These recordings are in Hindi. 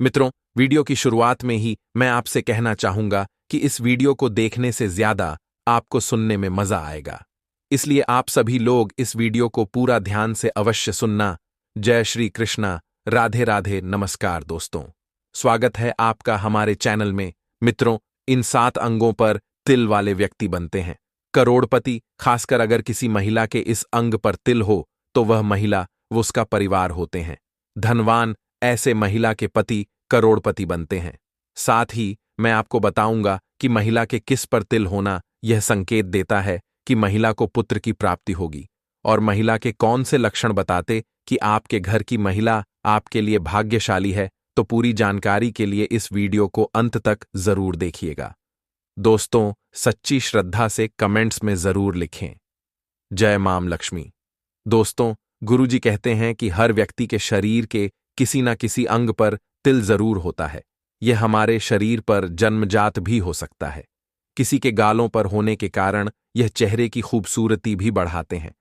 मित्रों, वीडियो की शुरुआत में ही मैं आपसे कहना चाहूंगा कि इस वीडियो को देखने से ज्यादा आपको सुनने में मजा आएगा। इसलिए आप सभी लोग इस वीडियो को पूरा ध्यान से अवश्य सुनना। जय श्री कृष्णा, राधे राधे, नमस्कार दोस्तों। स्वागत है आपका हमारे चैनल में। मित्रों, इन 7 अंगों पर तिल वाले व्यक्ति बनते हैं करोड़पति। खासकर अगर किसी महिला के इस अंग पर तिल हो तो वह महिला वो उसका परिवार होते हैं। धनवान ऐसे महिला के पति करोड़पति बनते हैं। साथ ही मैं आपको बताऊंगा कि महिला के किस पर तिल होना यह संकेत देता है कि महिला को पुत्र की प्राप्ति होगी, और महिला के कौन से लक्षण बताते कि आपके घर की महिला आपके लिए भाग्यशाली है। तो पूरी जानकारी के लिए इस वीडियो को अंत तक जरूर देखिएगा। दोस्तों, सच्ची श्रद्धा से कमेंट्स में जरूर लिखें, जय मां लक्ष्मी। दोस्तों, गुरुजी कहते हैं कि हर व्यक्ति के शरीर के किसी न किसी अंग पर तिल जरूर होता है। यह हमारे शरीर पर जन्मजात भी हो सकता है। किसी के गालों पर होने के कारण यह चेहरे की खूबसूरती भी बढ़ाते हैं।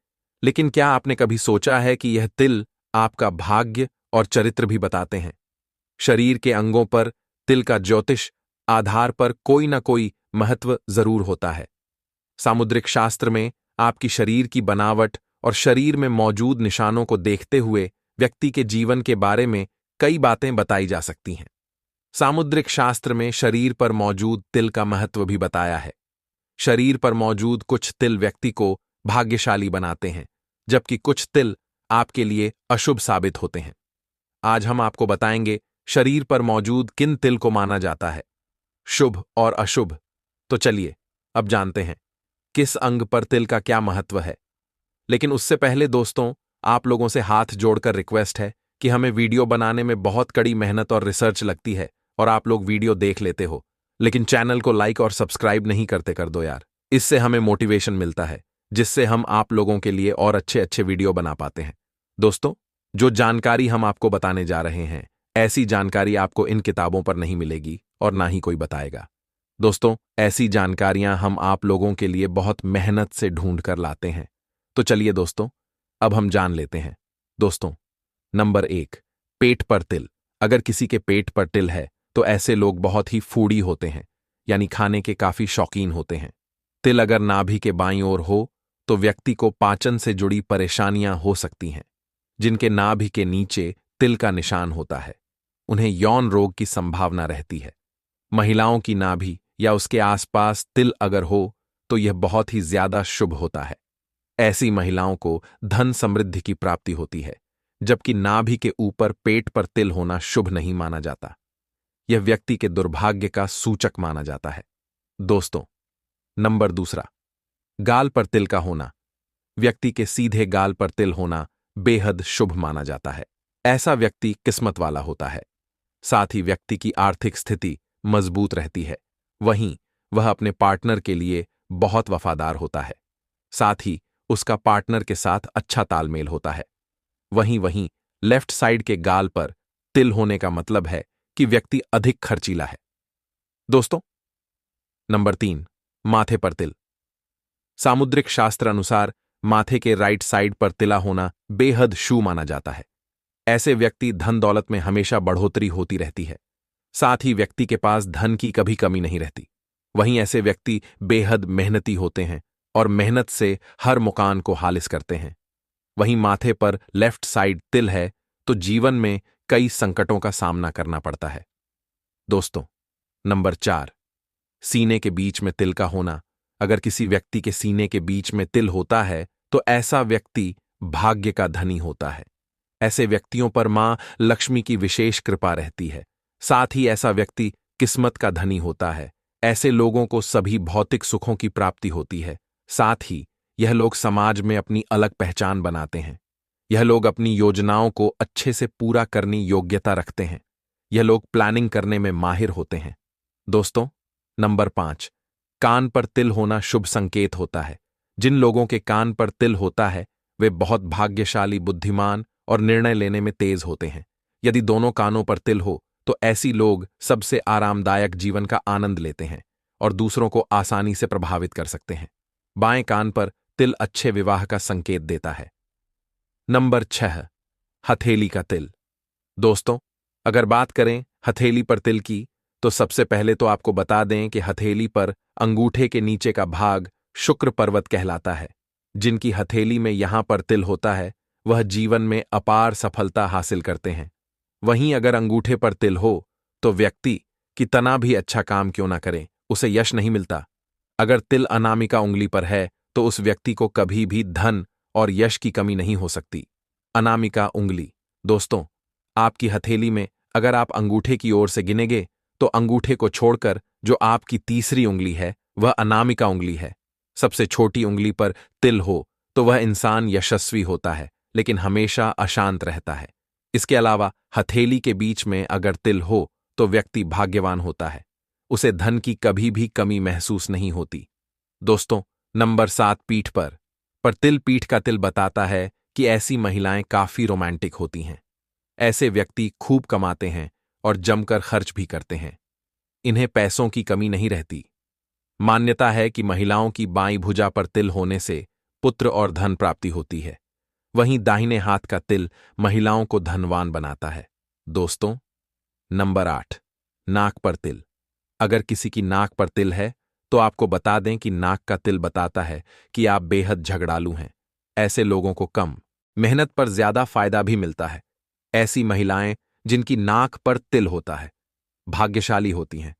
लेकिन क्या आपने कभी सोचा है कि यह तिल आपका भाग्य और चरित्र भी बताते हैं? शरीर के अंगों पर तिल का ज्योतिष आधार पर कोई न कोई महत्व जरूर होता है। सामुद्रिक शास्त्र में आपकी शरीर की बनावट और शरीर में मौजूद निशानों को देखते हुए व्यक्ति के जीवन के बारे में कई बातें बताई जा सकती हैं। सामुद्रिक शास्त्र में शरीर पर मौजूद तिल का महत्व भी बताया है। शरीर पर मौजूद कुछ तिल व्यक्ति को भाग्यशाली बनाते हैं, जबकि कुछ तिल आपके लिए अशुभ साबित होते हैं। आज हम आपको बताएंगे शरीर पर मौजूद किन तिल को माना जाता है शुभ और अशुभ। तो चलिए अब जानते हैं किस अंग पर तिल का क्या महत्व है। लेकिन उससे पहले दोस्तों, आप लोगों से हाथ जोड़कर रिक्वेस्ट है कि हमें वीडियो बनाने में बहुत कड़ी मेहनत और रिसर्च लगती है, और आप लोग वीडियो देख लेते हो लेकिन चैनल को लाइक और सब्सक्राइब नहीं करते। कर दो यार, इससे हमें मोटिवेशन मिलता है, जिससे हम आप लोगों के लिए और अच्छे अच्छे वीडियो बना पाते हैं। दोस्तों, जो जानकारी हम आपको बताने जा रहे हैं, ऐसी जानकारी आपको इन किताबों पर नहीं मिलेगी और ना ही कोई बताएगा। दोस्तों, ऐसी जानकारियां हम आप लोगों के लिए बहुत मेहनत से ढूंढ कर लाते हैं। तो चलिए दोस्तों, अब हम जान लेते हैं। दोस्तों, नंबर 1, पेट पर तिल। अगर किसी के पेट पर तिल है तो ऐसे लोग बहुत ही फूडी होते हैं, यानी खाने के काफी शौकीन होते हैं। तिल अगर नाभि के बाईं ओर हो तो व्यक्ति को पाचन से जुड़ी परेशानियां हो सकती हैं। जिनके नाभि के नीचे तिल का निशान होता है, उन्हें यौन रोग की संभावना रहती है। महिलाओं की नाभि या उसके आसपास तिल अगर हो तो यह बहुत ही ज्यादा शुभ होता है। ऐसी महिलाओं को धन समृद्धि की प्राप्ति होती है, जबकि नाभि के ऊपर पेट पर तिल होना शुभ नहीं माना जाता। यह व्यक्ति के दुर्भाग्य का सूचक माना जाता है। दोस्तों, नंबर 2, गाल पर तिल का होना। व्यक्ति के सीधे गाल पर तिल होना बेहद शुभ माना जाता है। ऐसा व्यक्ति किस्मत वाला होता है। साथ ही व्यक्ति की आर्थिक स्थिति मजबूत रहती है। वहीं वह अपने पार्टनर के लिए बहुत वफादार होता है। साथ ही उसका पार्टनर के साथ अच्छा तालमेल होता है। वहीं लेफ्ट साइड के गाल पर तिल होने का मतलब है कि व्यक्ति अधिक खर्चीला है। दोस्तों, नंबर 3, माथे पर तिल। सामुद्रिक शास्त्र अनुसार माथे के राइट साइड पर तिला होना बेहद शुभ माना जाता है। ऐसे व्यक्ति धन दौलत में हमेशा बढ़ोतरी होती रहती है। साथ ही व्यक्ति के पास धन की कभी कमी नहीं रहती। वहीं ऐसे व्यक्ति बेहद मेहनती होते हैं और मेहनत से हर मुकाम को हासिल करते हैं। वहीं माथे पर लेफ्ट साइड तिल है तो जीवन में कई संकटों का सामना करना पड़ता है। दोस्तों, नंबर 4, सीने के बीच में तिल का होना। अगर किसी व्यक्ति के सीने के बीच में तिल होता है तो ऐसा व्यक्ति भाग्य का धनी होता है। ऐसे व्यक्तियों पर मां लक्ष्मी की विशेष कृपा रहती है। साथ ही ऐसा व्यक्ति किस्मत का धनी होता है। ऐसे लोगों को सभी भौतिक सुखों की प्राप्ति होती है। साथ ही यह लोग समाज में अपनी अलग पहचान बनाते हैं। यह लोग अपनी योजनाओं को अच्छे से पूरा करने योग्यता रखते हैं। यह लोग प्लानिंग करने में माहिर होते हैं। दोस्तों, नंबर 5, कान पर तिल होना शुभ संकेत होता है। जिन लोगों के कान पर तिल होता है वे बहुत भाग्यशाली, बुद्धिमान और निर्णय लेने में तेज होते हैं। यदि दोनों कानों पर तिल हो तो ऐसी लोग सबसे आरामदायक जीवन का आनंद लेते हैं और दूसरों को आसानी से प्रभावित कर सकते हैं। बाएं कान पर तिल अच्छे विवाह का संकेत देता है। नंबर 6, हथेली का तिल। दोस्तों, अगर बात करें हथेली पर तिल की, तो सबसे पहले तो आपको बता दें कि हथेली पर अंगूठे के नीचे का भाग शुक्र पर्वत कहलाता है। जिनकी हथेली में यहां पर तिल होता है वह जीवन में अपार सफलता हासिल करते हैं। वहीं अगर अंगूठे पर तिल हो तो व्यक्ति कितना भी अच्छा काम क्यों ना करे, उसे यश नहीं मिलता। अगर तिल अनामिका उंगली पर है तो उस व्यक्ति को कभी भी धन और यश की कमी नहीं हो सकती। अनामिका उंगली। दोस्तों, आपकी हथेली में अगर आप अंगूठे की ओर से गिनेंगे तो अंगूठे को छोड़कर जो आपकी तीसरी उंगली है वह अनामिका उंगली है। सबसे छोटी उंगली पर तिल हो तो वह इंसान यशस्वी होता है, लेकिन हमेशा अशांत रहता है। इसके अलावा हथेली के बीच में अगर तिल हो तो व्यक्ति भाग्यवान होता है, उसे धन की कभी भी कमी महसूस नहीं होती। दोस्तों, नंबर 7 पीठ पर तिल। पीठ का तिल बताता है कि ऐसी महिलाएं काफी रोमांटिक होती हैं। ऐसे व्यक्ति खूब कमाते हैं और जमकर खर्च भी करते हैं। इन्हें पैसों की कमी नहीं रहती। मान्यता है कि महिलाओं की बाईं भुजा पर तिल होने से पुत्र और धन प्राप्ति होती है। वहीं दाहिने हाथ का तिल महिलाओं को धनवान बनाता है। दोस्तों, नंबर 8 नाक पर तिल। अगर किसी की नाक पर तिल है तो आपको बता दें कि नाक का तिल बताता है कि आप बेहद झगड़ालू हैं। ऐसे लोगों को कम मेहनत पर ज्यादा फायदा भी मिलता है। ऐसी महिलाएं जिनकी नाक पर तिल होता है भाग्यशाली होती हैं।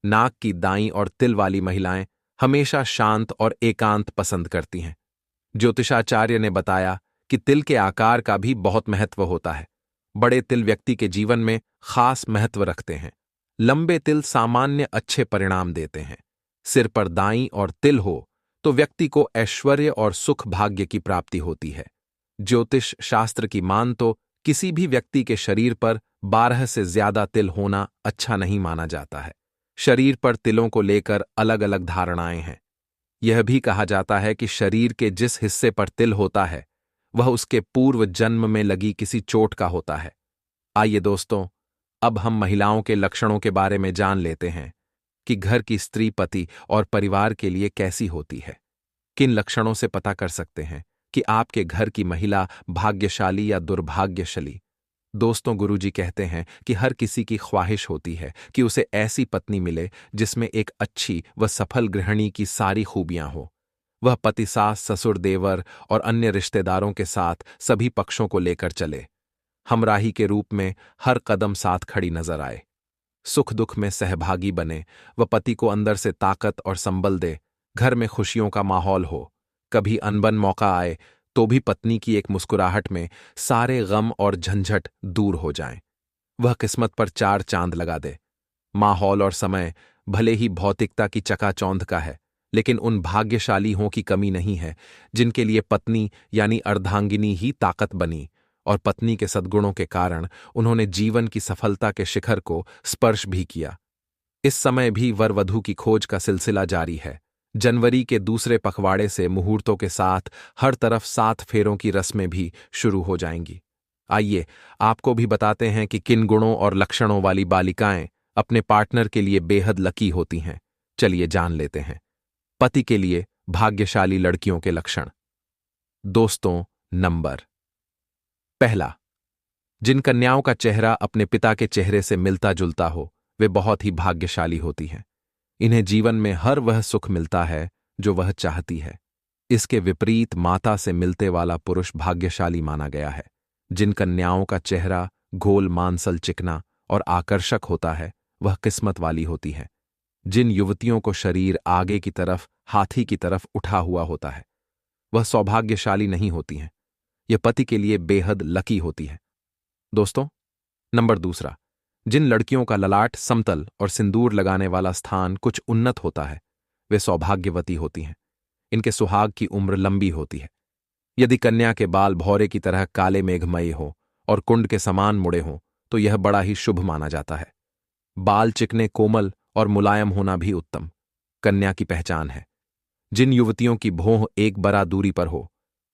नाक की दाईं और तिल वाली महिलाएं हमेशा शांत और एकांत पसंद करती हैं। ज्योतिषाचार्य ने बताया कि तिल के आकार का भी बहुत महत्व होता है। बड़े तिल व्यक्ति के जीवन में खास महत्व रखते हैं। लंबे तिल सामान्य अच्छे परिणाम देते हैं। सिर पर दाईं और तिल हो तो व्यक्ति को ऐश्वर्य और सुख भाग्य की प्राप्ति होती है। ज्योतिष शास्त्र की मान तो किसी भी व्यक्ति के शरीर पर 12 से ज्यादा तिल होना अच्छा नहीं माना जाता है। शरीर पर तिलों को लेकर अलग अलग धारणाएं हैं। यह भी कहा जाता है कि शरीर के जिस हिस्से पर तिल होता है वह उसके पूर्व जन्म में लगी किसी चोट का होता है। आइए दोस्तों, अब हम महिलाओं के लक्षणों के बारे में जान लेते हैं कि घर की स्त्री पति और परिवार के लिए कैसी होती है। किन लक्षणों से पता कर सकते हैं कि आपके घर की महिला भाग्यशाली या दुर्भाग्यशाली। दोस्तों, गुरुजी कहते हैं कि हर किसी की ख्वाहिश होती है कि उसे ऐसी पत्नी मिले जिसमें एक अच्छी व सफल गृहिणी की सारी खूबियां हो। वह पति, सास, ससुर, देवर और अन्य रिश्तेदारों के साथ सभी पक्षों को लेकर चले। हमराही के रूप में हर कदम साथ खड़ी नजर आए। सुख दुख में सहभागी बने व पति को अंदर से ताकत और संबल दे। घर में खुशियों का माहौल हो। कभी अनबन मौका आए तो भी पत्नी की एक मुस्कुराहट में सारे गम और झंझट दूर हो जाएं। वह किस्मत पर 4 चांद लगा दे। माहौल और समय भले ही भौतिकता की चकाचौंध का है, लेकिन उन भाग्यशाली हों की कमी नहीं है जिनके लिए पत्नी यानी अर्धांगिनी ही ताकत बनी और पत्नी के सद्गुणों के कारण उन्होंने जीवन की सफलता के शिखर को स्पर्श भी किया। इस समय भी वर वधू की खोज का सिलसिला जारी है। जनवरी के दूसरे पखवाड़े से मुहूर्तों के साथ हर तरफ 7 फेरों की रस्में भी शुरू हो जाएंगी। आइए आपको भी बताते हैं कि किन गुणों और लक्षणों वाली बालिकाएं अपने पार्टनर के लिए बेहद लकी होती हैं। चलिए जान लेते हैं। पति के लिए भाग्यशाली लड़कियों के लक्षण। दोस्तों, नंबर 1 जिन कन्याओं का चेहरा अपने पिता के चेहरे से मिलता जुलता हो वे बहुत ही भाग्यशाली होती हैं। इन्हें जीवन में हर वह सुख मिलता है जो वह चाहती है। इसके विपरीत माता से मिलते वाला पुरुष भाग्यशाली माना गया है। जिन कन्याओं का चेहरा गोल, मांसल, चिकना और आकर्षक होता है वह किस्मत वाली होती है। जिन युवतियों को शरीर आगे की तरफ हाथी की तरफ उठा हुआ होता है वह सौभाग्यशाली नहीं होती हैं। यह पति के लिए बेहद लकी होती है। दोस्तों, नंबर 2 जिन लड़कियों का ललाट समतल और सिंदूर लगाने वाला स्थान कुछ उन्नत होता है वे सौभाग्यवती होती हैं। इनके सुहाग की उम्र लंबी होती है। यदि कन्या के बाल भौरे की तरह काले मेघमय हो और कुंड के समान मुड़े हों तो यह बड़ा ही शुभ माना जाता है। बाल चिकने, कोमल और मुलायम होना भी उत्तम कन्या की पहचान है। जिन युवतियों की भौं एक बरा दूरी पर हो,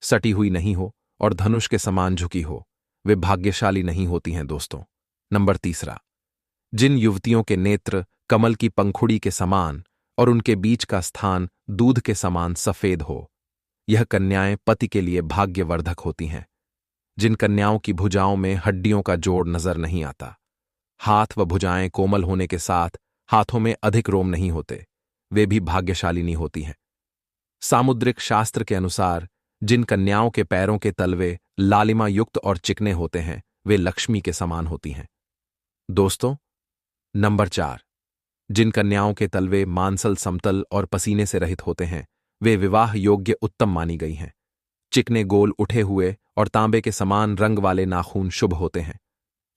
सटी हुई नहीं हो और धनुष के समान झुकी हो वे भाग्यशाली नहीं होती हैं। दोस्तों, नंबर 3 जिन युवतियों के नेत्र कमल की पंखुड़ी के समान और उनके बीच का स्थान दूध के समान सफेद हो, यह कन्याएं पति के लिए भाग्यवर्धक होती हैं। जिन कन्याओं की भुजाओं में हड्डियों का जोड़ नजर नहीं आता, हाथ व भुजाएं कोमल होने के साथ हाथों में अधिक रोम नहीं होते, वे भी भाग्यशालिनी होती हैं। सामुद्रिक शास्त्र के अनुसार जिन कन्याओं के पैरों के तलवे लालिमा युक्त और चिकने होते हैं, वे लक्ष्मी के समान होती हैं। दोस्तों, नंबर 4, जिन कन्याओं के तलवे मांसल समतल और पसीने से रहित होते हैं, वे विवाह योग्य उत्तम मानी गई हैं। चिकने गोल उठे हुए और तांबे के समान रंग वाले नाखून शुभ होते हैं।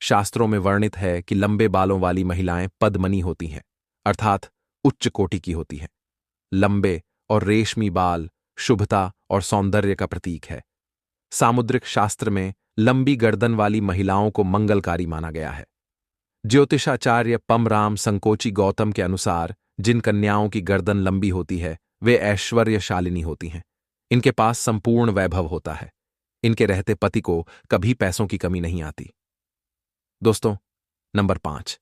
शास्त्रों में वर्णित है कि लंबे बालों वाली महिलाएं पद्मनी होती हैं, अर्थात उच्च कोटि की होती हैं। लंबे और रेशमी बाल शुभता और सौंदर्य का प्रतीक है। सामुद्रिक शास्त्र में लंबी गर्दन वाली महिलाओं को मंगलकारी माना गया है। ज्योतिषाचार्य पमराम संकोची गौतम के अनुसार जिन कन्याओं की गर्दन लंबी होती है, वे ऐश्वर्यशालिनी होती हैं। इनके पास संपूर्ण वैभव होता है। इनके रहते पति को कभी पैसों की कमी नहीं आती। दोस्तों, नंबर 5,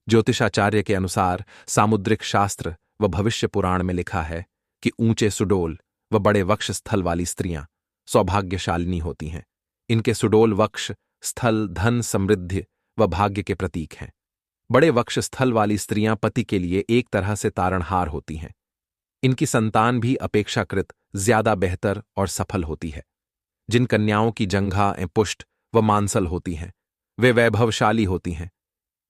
ज्योतिषाचार्य के अनुसार सामुद्रिक शास्त्र व भविष्य पुराण में लिखा है कि ऊंचे सुडोल व बड़े वक्ष स्थल वाली स्त्रियां सौभाग्यशालिनी होती हैं। इनके सुडोल वक्ष स्थल धन समृद्धि व भाग्य के प्रतीक हैं। बड़े वक्ष स्थल वाली स्त्रियां पति के लिए एक तरह से तारणहार होती हैं। इनकी संतान भी अपेक्षाकृत ज्यादा बेहतर और सफल होती है। जिन कन्याओं की जंघाएं पुष्ट व मांसल होती हैं, वे वैभवशाली होती हैं।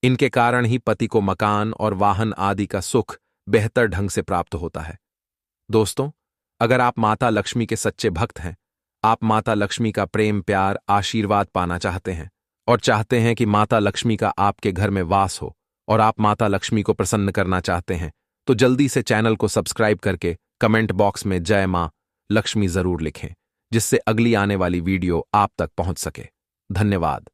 इनके कारण ही पति को मकान और वाहन आदि का सुख बेहतर ढंग से प्राप्त होता है। दोस्तों, अगर आप माता लक्ष्मी के सच्चे भक्त हैं, आप माता लक्ष्मी का प्रेम प्यार आशीर्वाद पाना चाहते हैं और चाहते हैं कि माता लक्ष्मी का आपके घर में वास हो और आप माता लक्ष्मी को प्रसन्न करना चाहते हैं, तो जल्दी से चैनल को सब्सक्राइब करके कमेंट बॉक्स में जय मां लक्ष्मी जरूर लिखें, जिससे अगली आने वाली वीडियो आप तक पहुंच सके। धन्यवाद।